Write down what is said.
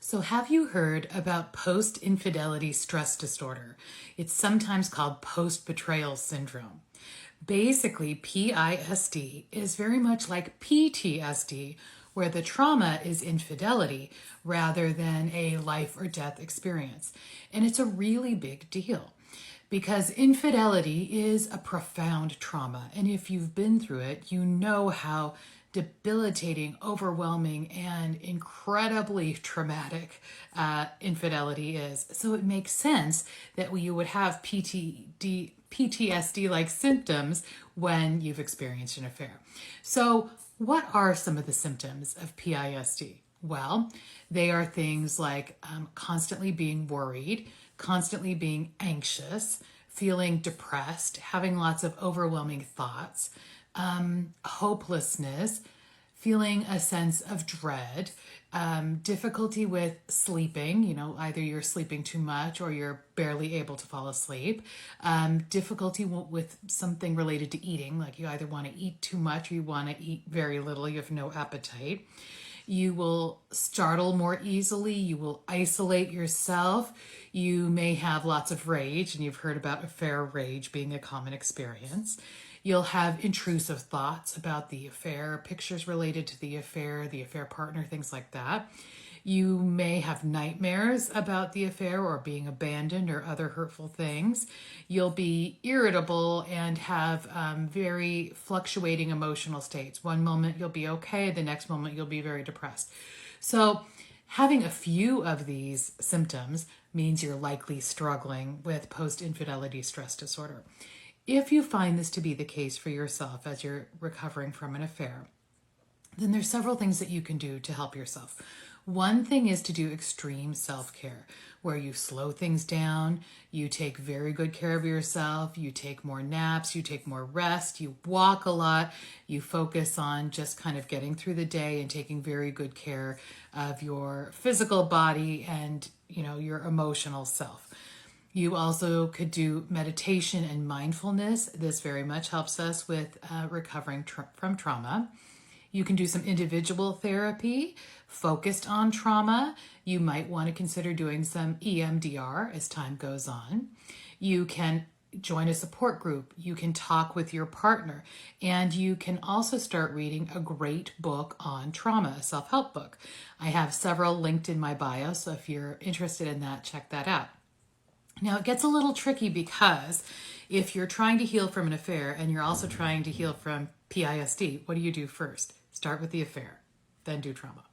So have you heard about post-infidelity stress disorder? It's sometimes called post-betrayal syndrome. Basically, PISD is very much like PTSD, where the trauma is infidelity rather than a life or death experience. And it's a really big deal because infidelity is a profound trauma. And if you've been through it, you know how debilitating, overwhelming, and incredibly traumatic infidelity is. So it makes sense that you would have PTSD-like symptoms when you've experienced an affair. So what are some of the symptoms of PISD? Well, they are things like constantly being worried, constantly being anxious, feeling depressed, having lots of overwhelming thoughts, hopelessness, feeling a sense of dread, difficulty with sleeping, either you're sleeping too much or you're barely able to fall asleep, difficulty with something related to eating, like you either want to eat too much or you want to eat very little, you have no appetite. You will startle more easily. You will isolate yourself. You may have lots of rage, and you've heard about affair rage being a common experience. You'll have intrusive thoughts about the affair, pictures related to the affair partner, things like that. You may have nightmares about the affair or being abandoned or other hurtful things. You'll be irritable and have very fluctuating emotional states. One moment you'll be okay, the next moment you'll be very depressed. So having a few of these symptoms means you're likely struggling with post-infidelity stress disorder. If you find this to be the case for yourself as you're recovering from an affair, then there's several things that you can do to help yourself. One thing is to do extreme self-care, where you slow things down, you take very good care of yourself, you take more naps, you take more rest, you walk a lot, you focus on just kind of getting through the day and taking very good care of your physical body and, your emotional self. You also could do meditation and mindfulness. This very much helps us with recovering from trauma. You can do some individual therapy focused on trauma. You might want to consider doing some EMDR as time goes on. You can join a support group. You can talk with your partner. And you can also start reading a great book on trauma, a self-help book. I have several linked in my bio, so if you're interested in that, check that out. Now, it gets a little tricky because if you're trying to heal from an affair and you're also trying to heal from PISD, what do you do first? Start with the affair, then do trauma.